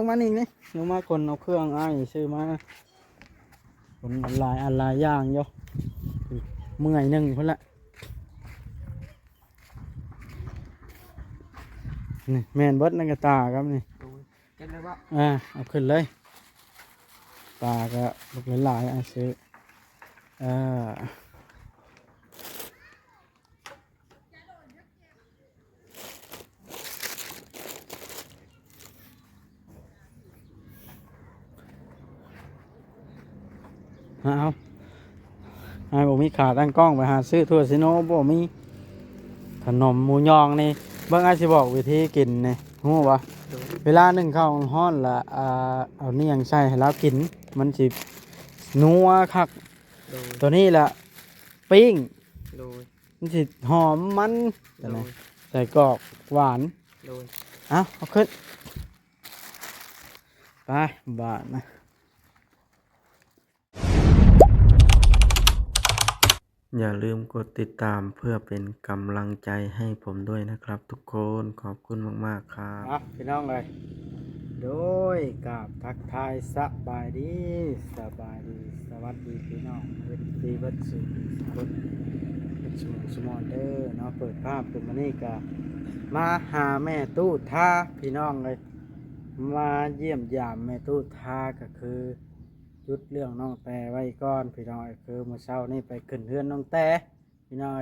มานี่นี่ลงมาคนเอาเครื่องอ้ายซื้อมาคนหลายอย่างอยู่เมื่อยหนึ่งพุ่นละนี่แม่นเบิดนั่นก็ตาครับนี่เก็บเลยว่าเอาขึ้นเลยตาก็ลูกหลายๆซื้อเอาบ่มีขาตั้งกล้องไปหาซื้อทั่วซิโนบ่มีขนมหมูยองนี่เบิ่งอาจสิบอกวิธีกินนี่ฮู้บ่เวลานึ่งข้าวร้อนละเอานี่ยังใส่ให้แล้วกินมันสินัวคักตัวนี้ละปิ้งมันสิหอมมันใส่กรอกหวานเอาขึ้นไปบาทนะอย่าลืมกดติดตามเพื่อเป็นกำลังใจให้ผมด้วยนะครับทุกคนขอบคุณมากๆครับพี่น้องเลยโดยกับทักทายสบายดีสวัสดีพี่น้องเวทีวัดสุขสมอนเดอร์เนาะเปิดภาพเป็นมานี่กับมาหาแม่ตู้ท่าพี่น้องเลยมาเยี่ยมยามแม่ตู้ท่าก็คือจุดเรื่องน้องแต่ไว้ก่อนพี่น้องคือเมื่อเช้านี่ไปขึ้นเรือนน้องแต่พี่น้อง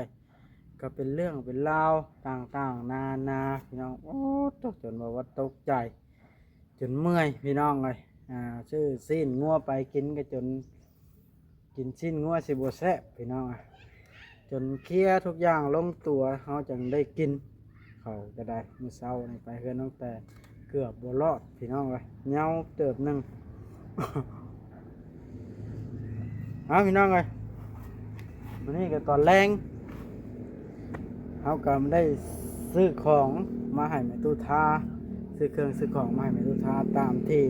ก็เป็นเรื่องเป็นราวต่างๆนาพี่น้องโอ้จนบอกว่าตกใจจนเมื่อยพี่น้องเลยชื่อสิ้นงัวไปกินก็จนกินสิ้นงัวสิบแซ่บพี่น้องจนเคลียร์ทุกอย่างลงตัวเขาจึงได้กินเขาก็ได้เมื่อเช้านี่ไปเรือนน้องแต่เกือบบรอดพี่น้องเลยเงาเติบหนึ่งพี่น้องเลยวันนี้ก็ตอนแรงเขาก็ได้ซื้อของมาให้แม่ตู้ทาซื้อเครื่องซื้อของมาให้แม่ตู้ทาตามที่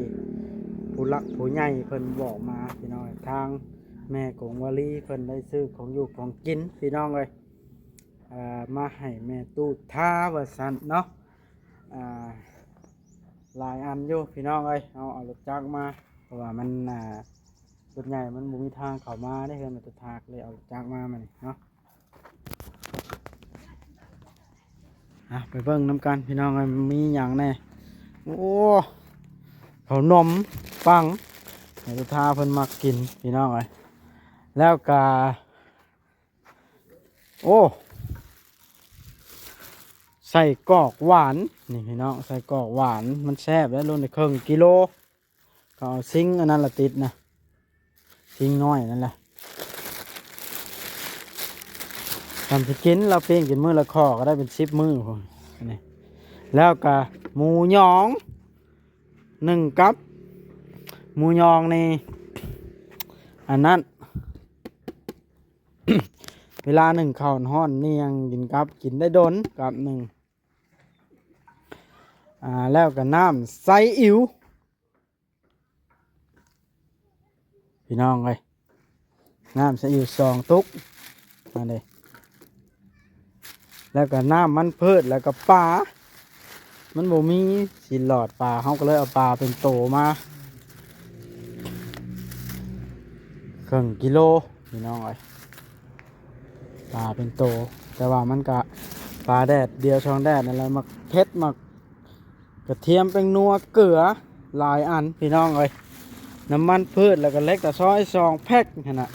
ผู้หลักผู้ใหญ่เพิ่นบอกมาพี่น้องทางแม่ของวลีเพิ่นได้ซื้อของอยู่ของกินพี่น้องเลยมาให้แม่ตู้ทาว่าซั่นเนาะหลายอันอยู่พี่น้องเลยเอารถจักรมาเพราะว่ามันรถใหญ่มันบ่มีทางเข้ามาได้เฮือนมันจะทากเลยเอาจากมามันเนาะไปเบิ่งน้ำกันพี่น้องมีอย่างแน่โอ้เขานมปังในตุทาเพิ่นมักกินพี่น้องเลยแล้วก็โอ้ใส่กรอกหวานนี่พี่น้องใส่กรอกหวานมันแซ่บแล้วลงในครึ่งกิโลก็เอาซิงอันนั้นละติดนะทิ้งน้อยนั่นแหละทำสิกินเราเพียงกินมื้อละข้อก็ได้เป็น10 มื้อพอนี่แล้วก็หมูยอง1 กับหมูยองนี่อันนั้น เวลา1ข้าวฮ้อนนี่ยังกินกับกินได้ดนกับ1แล้วก็น้ำไซอิ๋วพี่น้องเลยน้ำใส่อยู่2 ตุกมาเลยแล้วก็น้ำมันพืชแล้วก็ปลามันบ่มีสิหลอดปลาเขาก็เลยเอาปลาเป็นโตมาครึ่งกิโลพี่น้องเลยปลาเป็นโตแต่ว่ามันก็ปลาแดดเดียวช่องแดดนั่นแหละมักเผ็ดมักกระเทียมเป็นนัวเกลือหลายอันพี่น้องเลยน้ำมันพืชแล้วก็เล็กแต่ซอย2 แพ็คขนาด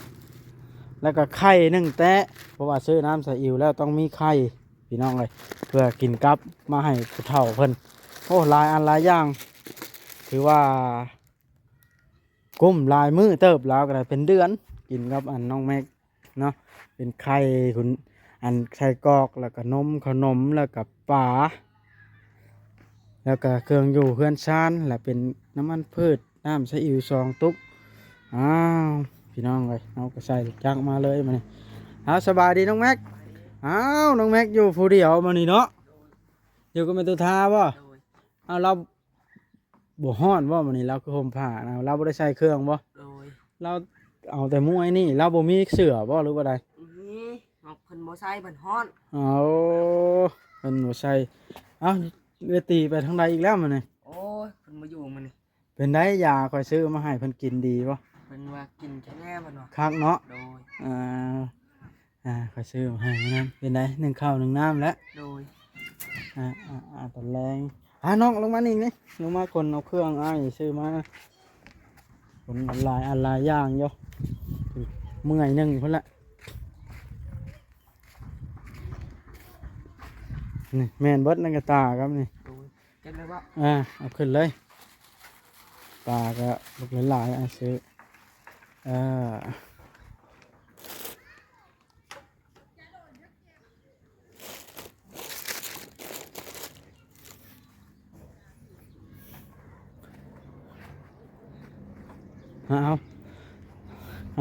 แล้วก็ไข่1 แตะเพราะว่าซื้อน้ำใส่อิ๋วแล้วต้องมีไข่พี่น้องเลยเพื่อกินกับมาให้ผู้เฒ่าเพิ่นโอ้หลายอันหลายอย่างถือว่ากุ้มลายมือเติบแล้วก็ได้เป็นเดือนกินกับอันน้องแม็กเนาะเป็นไข่คุณอันไข่กรอกแล้วก็นมขนมแล้วก็ปลาแล้วก็เครื่องอยู่เครื่องชานและเป็นน้ำมันพืชน้ำใส่อิ๋ว2 ตุกพี่น้องเลยเอาก็ใส่จักมาเลยมานี่สบายดีน้องแม็กน้องแม็กอยู่ผู้เดียวมานี่เนาะอยู่กับแม่ตุทาบ่เราบ่ฮ้อนบ่มานี่เราคือห่มผ้าเราบ่ได้ใส่เครื่องบ่เราเอาแต่มุ้งไอ้นี่เราบ่มีเสื้อบ่หรือว่าใดนี่เพิ่นบ่ใส่เพิ่นฮ้อนเพิ่นบ่ใส่เวทีไปทางใดอีกแล้วมานี่โอ้ยเพิ่นมาอยู่มานี่ เป็นได้ยาคอยซื้อมาให้เพิ่นกินดีบ่ เพิ่นว่ากินจะแน่เพิ่นว่า คักเนาะ โดย คอยซื้อมาให้นั่นเป็นได้นึ่งข้าวนึ่งน้ำแล้ว โดย ตอนแรงน้องลงมานี่นี่ลงมาคนเอาเครื่องซื้อมาคนหลายอย่างอยู่เมื่อยหนึงพุ่นละนี่แม่นเบิดนั่นก็ตาครับนี่ โดยเก็บเลยบ่ เอาขึ้นเลยตาก็ลูกหลายซื้อเอ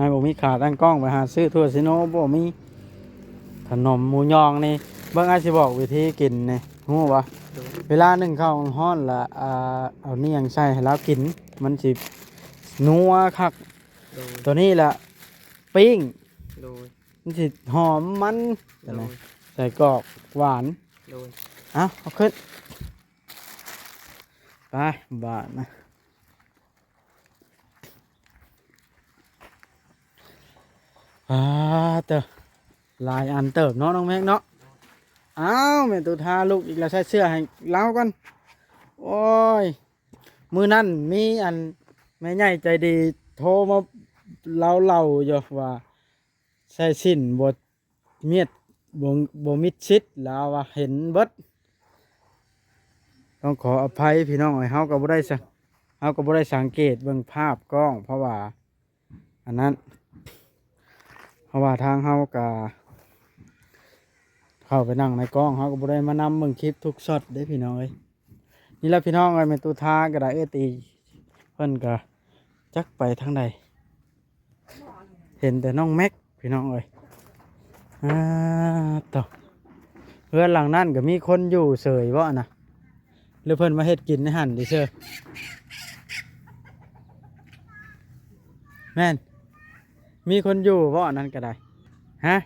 าบ่มีขาตั้งกล้องไปหาซื้อทั่วซิโนบ่มีขนมหมูยองนี่เบิ่งสิบอกวิธีกินนี่ฮู้บ่ โดย เวลานึ่งข้าวฮ้อนละเอานี่ยังใส่ให้เรากินมันสินัวคัก โดย ตัวนี้ละปิ้ง โดย มันสิหอมมัน โดย ใส่กรอกหวาน โดย เอาขึ้นไปบาทนะเตอหลายอันเติบเนาะน้องแม็กเนาะแม่ตัวทาลูกอีกแล้วใส่เสื้อให้เล้ากันโอ้ยมือนั่นมีอันแม่ใหญ่ใจดีโทรมาเล่าอยู่ว่าใส่สิ้นบทเมียดบมิดชิดแล้วว่าเห็นเบิดต้องขออภัยพี่น้องเฮาก็บ่ได้สังเกตเบิ่งภาพกล้องเพราะว่าอันนั้นเพราะว่าทางเฮาก็เข้าไปนั่งในกล้องเฮาก็บ่ได้มานำเบิ่งคลิปทุกช็อตเด้พี่น้องเอ้ยนี่แหละพี่น้องเอ้ยแม่ตุทาก็ได้ตีเพิ่นก็จักไปทางใดเห็นแต่น้องแม็กพี่น้องเอ้ยต่อเพื่อนหลังนั่นก็มีคนอยู่เสยบ่นะหรือเพิ่นมาเฮ็ดกินในหั่นดิเชอแม่นมีคนอยู่บ่นั่นก็ได้ฮะ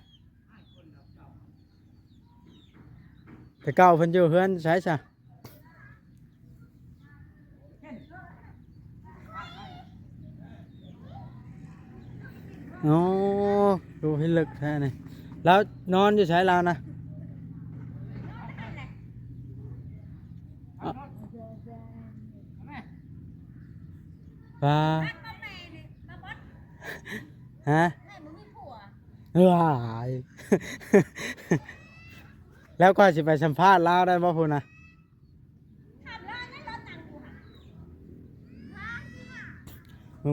แต่เก่าเพิ่นอยู่เฮือนใช่ซะโอ้ดูให้ลึกแท้นี่แล้วนอนอยู่ใช้แล้วนะปลาฮะว้าย แล้วก็จะไปสัมภาษณ์ลาวได้บ่พูนะ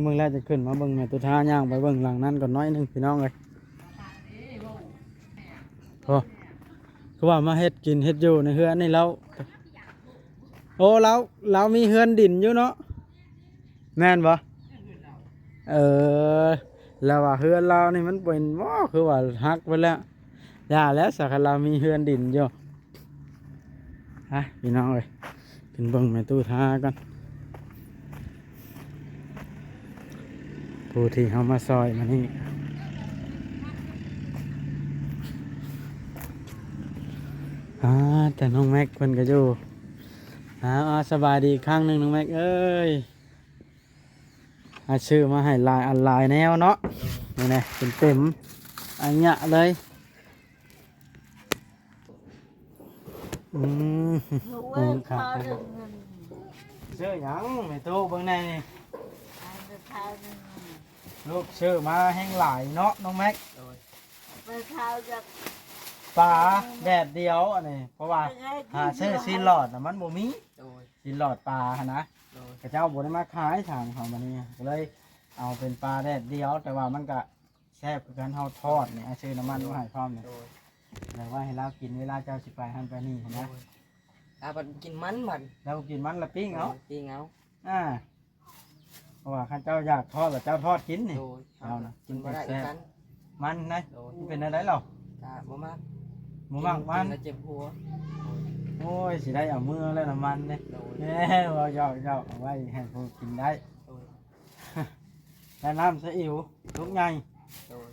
มึงแล้วจะขึ้นมาเบิ่งแม่ตุท่าย่างไปเบิ่งหลังนั้นก่อนน้อยหนึงพี่น้องเลยโอ้คือว่ามาเฮ็ดกินเฮ็ดอยู่ในเฮือนนี่แล้วโอ้เรามีเฮือนดินอยู่เนาะแม่นบ่แล้วว่าเฮือนเรานี่มันเป็นบ่คือว่าฮักไปแล้วอย่าแล้วสักเรามีเฮือนดินอยู่พี่น้องเอ้ยขึ้นเบิ่งแม่ตู้ท่ากันผู้ที่เฮามาซอยมานี่แต่น้องแม็กเพิ่นก็อยู่สบายดีอีกครั้งหนึงน้องแม็กเอ้ยชื่อมาให้ลายอันลายแนวเนาะนี่นะเป็นเต็มอันเนี้ยเลยครับชื่อหยังไม่ตู้เบิ่งในนี่ลูกชื่อมาแห้งหลายเนาะน้องแม็ก โดย ปลาแดดเดียวอันนี้เพราะว่าหาซื้อซีหลอดมันบ่มี โดย ซีหลอดปลาหั่นนะ โดย กระเจ้าบ่ได้มาขายทางของมันนี่ก็เลยเอาเป็นปลาแดดเดียวแต่ว่ามันก็แซ่บคือกันเฮาทอดนี่ซื้อน้ำมันมาให้พร้อมนี่ โดย แต่ว่าให้เรากินเวลาเจ้าสิไปหันไปนี่นะ บัดกินมันบัด เรากินมันละปิ้งเอา ปิ้งเอา เพราะว่าข้าเจ้าอยากทอดแล้วเจ้าทอดกินนี่ โดย เอานะ กินบ่ได้คือกัน มันนะ โดย มันเป็นอะไรหรอ บ่มาก หมูหมักมัน แล้วเจ็บหัว โอ้ยสิได้เอามือแล้วน้ำมันเนี่ย โดย แหม่ว่าหยอกเอาไว้ให้ผู้กินได้ โดย และน้ำซีอิ๊วทุกไง โดย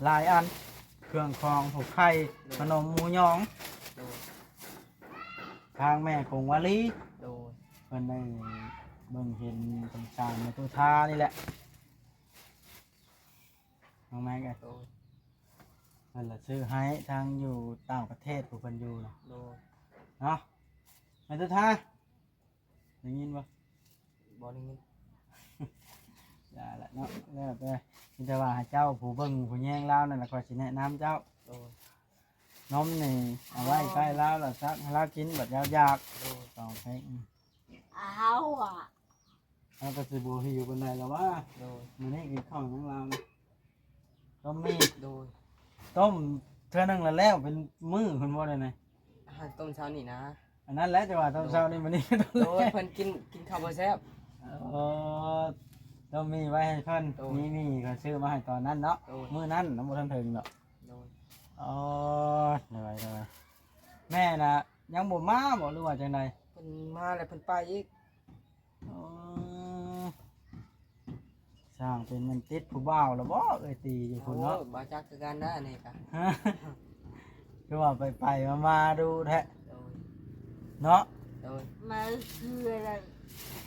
หลายอันเครื่องคองผูกไข่ขนมหมูยอง โดย ทางแม่คงวาลี โดย เพิ่นได้เบิ่งเห็นสงสารในตัวทานี่แหละน้องแม่ก โดย เพิ่นละซื้อให้ทางอยู่ต่างประเทศผู้เพิ่นอยู่น่ะ โดย เนาะแม่ตัวทาได้ยินบ่ บ่ได้ยิน อย่าละเนาะแล้วแต่มีแต่ว่าให้เจ้าผู้เบิ่งผู้แย่งลาวนั่นแหละก็สิแนะนำเจ้า โดย นมนี่เอาไว้ใกล้ลาวแล้วซักให้ลาวกินบัดยาวอยาก โดย ต้องใช้ เอาอ่ะ แล้วก็สิบ่หิวปานใดแล้วว่า โดย มื้อนี้กินข้าวหยังลาวนะต้มมี โดย ต้มเทื่อนึงแล้วเป็นมื้อเพิ่นบ่ได้นะ อาหารต้มเช้านี่นะ อันนั้นแหละแต่ว่าตอนเช้านี่มื้อนี้ต้ม โดยเพิ่นกินข้าวบ่แซ่บ เออต้มมีไว้ให้เพิ่น โอ้ย มีก็ซื้อมาให้ตอนนั้นเนาะ โอ้ย มื้อนั้นน้ำบ่ทันถึงดอก โดย อ๋อเลยแม่น่ะยังบ่มาบ่หรือว่าจังได เพิ่นมาแล้วเพิ่นไปอีก อ๋อสร้างเป็นมันติดผู้บ่าวแล้วบ่เอ้ยตีอยู่พุ่น โอ้ เนาะ บ่จักคือกันได้นี่กะ ฮะคือว่าไปมาดูแท้ โดย เนาะ โดย มันคืออะไร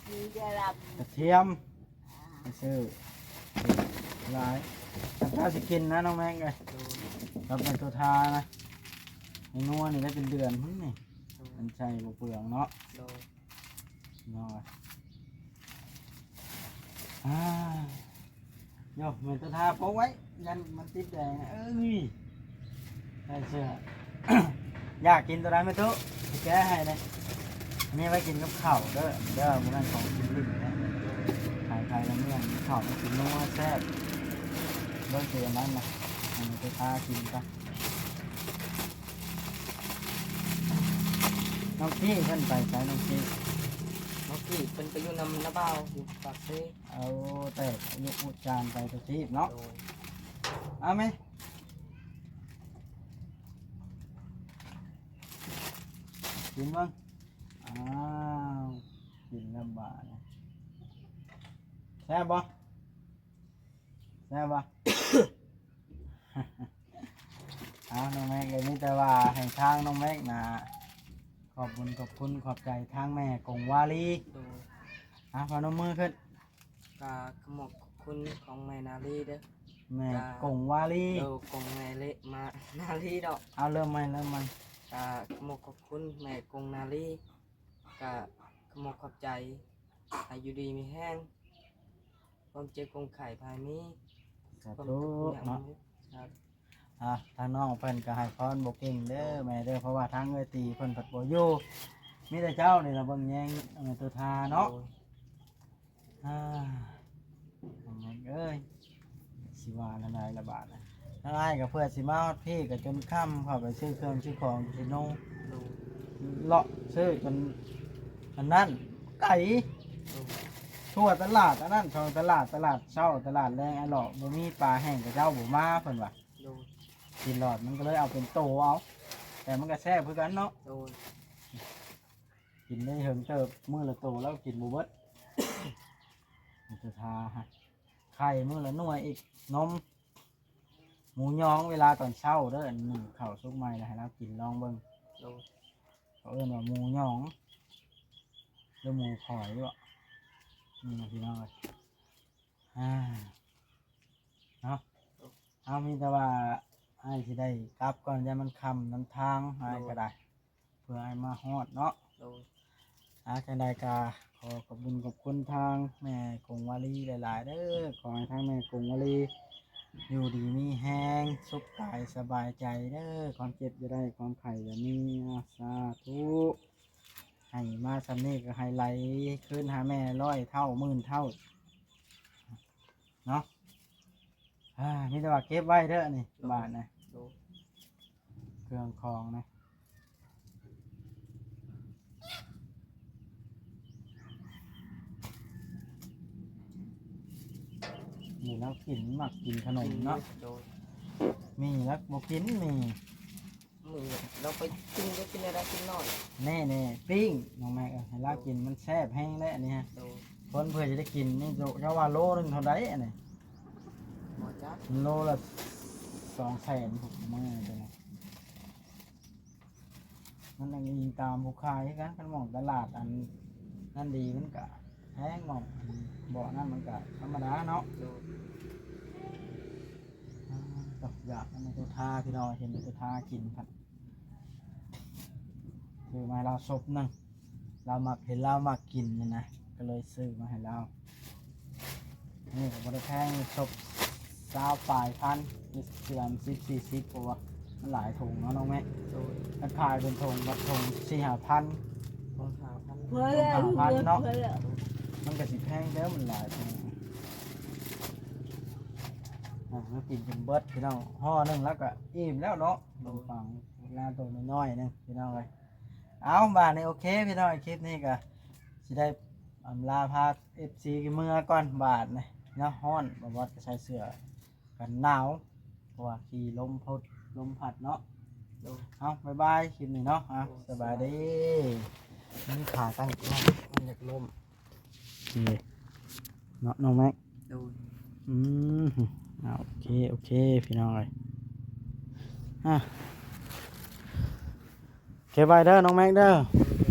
คือจะรับ กระเทียมไปซื้อหลายถ้าสิกินนะน้องแม็กเอ้ย โดย เราเป็นตัวทานะไอ้นัวนี่ได้เป็นเดือนพุ่นนี่ โดย มันใช่บ่เปลืองเนาะ โดย เนาะอ่าโยเหมือนตัวทาโป๊กไว้ยันมันติดแดงเอ้ยได้เชื่อ อยากกินตัวใดไม่ทุกแก้ให้เลยอันนี้ไว้กินกับข้าวเด้อมันนั่นของกินลิ้นนะไข่แล้วเนี่ยข้าวมันกินนัวแซ่บเบิ่งเสียนั้นนะอันนี้ตัวทากินกัน น้องพี่เพิ่นไปใช้น้องพี่ เมื่อกี้เพิ่นไปอยู่นำนาบ่าวอยู่ปากเซ่ เอาแต่ยกอุจานไปตัวที่เนาะ โดย เอาไหมกินบ้างอ้าวกินลำบากนะแซ่บบ่แซ่บบ่ เอาน้องแม็กเลยนี่แต่ว่าให้ทางน้องแม็กนะขอบคุณขอบใจทางแม่กงวาลี โดย พอนมมือขึ้น กะขมกขอบคุณของแม่นาลีเด้อ แม่กงวาลี เออกงแม่เละมานาลีดอก เอาเริ่มใหม่ กะขมกขอบคุณแม่กงนาลีกะขมกขอบใจอายุดีมีแห้งความเจ็บกงไข่ภายนี้ สา ความ ธุ ทุกข์อย่าง เนาะ นี้ครับ ทางน้องเพิ่นก็ให้พรบ่เก่งเด้อแม่เด้อเพราะว่าทางเอ้ยตีเพิ่นผัดบ่อยู่มีแต่เจ้านี่ล่ะเบิ่งแยงตัวทาเนาะ โดย อ่าเอาแม่เอ้ยสิว่าละนายละบาทนะทางอ้ายก็เพื่อสิมาฮอดพี่ก็จนค่ำเข้าไปซื้อเครื่องซื้อของสิโน โดย เลาะซื้อจนอันนั้นไก่ โดย ทั่วตลาดอันนั้นช่องตลาดเช้าตลาดแรงไอ้หลอกบ่มีปลาแห้งกับเจ้าบ่มาเพิ่นว่า โดย กินหลอดมันก็เลยเอาเป็นโตเอาแต่มันก็แซ่บคือกันเนาะ โดย กินได้เหิงเติบมื้อละโตแล้วกินบ่เบิด มันจะทาฮะไข่มื้อละหน่วยอีกนมหมูยองเวลาตอนเช้าเด้อหนึ่งข้าวสุกใหม่แล้วให้เรากินลองเบิ่ง โดย เขาเอิ้นว่าหมูยองหรือหมูข่อยด้วยนี่นะพี่น้องเอ้ยเนาะเอามีแต่ว่าให้สิได้กลับก่อนจะมันคำน้ำทางให้ก็ได้ เพื่อให้มาฮอดเนาะ โดย จังใดกาขอขอบคุณทางแม่กงวาลีหลายๆเด้อขอให้ทางแม่กงวาลีอยู่ดีมีแห้งสุขกายสบายใจเด้อความเจ็บจะได้ความไข่จะมีสาธุให้มาสำเนีก็ให้ไหลขึ้นหาแม่100 เท่า10,000 เท่าเนาะมีแต่ว่าเก็บไว้เด้อนี่บาทนะ โดย เครื่องคองนะนี่แล้วกินมักกินขนมเนาะ โดย มีแล้วบ่กินมี มือเราไปกินก็กินอะไรกินน้อย แน่ปิ้งน้องแม่ให้ลากินมันแซ่บแห้งแล้วอันนี้ฮะ โดย คนเพื่อจะได้กินนี่เจ้าว่าโลนึงเท่าไรอันนี้ หมอจัก โลละ200,000ผมมือตัวนี้ มันยังยิงตามผู้ขายกันกันหมองตลาดอันนั่นดีมันก็แพงหมองอันบ่อนั่นมันก็ธรรมดาเนาะ โดย ดอกอยากมันตัวทาพี่น้องเห็นตัวทากินครับคือมาเราซบหนึงเรามักเห็นเรามักกินนี่นะก็เลยซื้อมาให้เรานี่ก็บ่ได้แพงซบ20ปลายพันนี่เดือน10-40เพราะว่ามันหลายถุงเนาะน้องแม่ โดย มันขายเป็นถุงบัดถุง4-5 พัน ของหาพัน เพื่อนเพื่อน มันก็สิแพงแล้วมันหลายถุงแล้วกินจนเบิดพี่น้องห่อหนึงแล้วก็อิ่มแล้วเนาะขนมปังหน้าตัวน้อยๆนึงพี่น้องเลยเอาบ้านนี้โอเคพี่น้องคลิปนี้ก็สิได้อำลาพา FC เมื่อก่อนบาทนี่เนาะฮ้อนบ่ว่าจะใส่เสื้อกันหนาวเพราะว่าขี่ลมพัดเนาะ โดย เอาบ๊ายบายคลิปนี้เนาะสบายดีนี่ขาตั้งมันอยากล้มนี่เนาะน้องแม็ก โดย เอาโอเคพี่น้องเลยโอเคบายเด้อน้องแม็กเด้อ โดย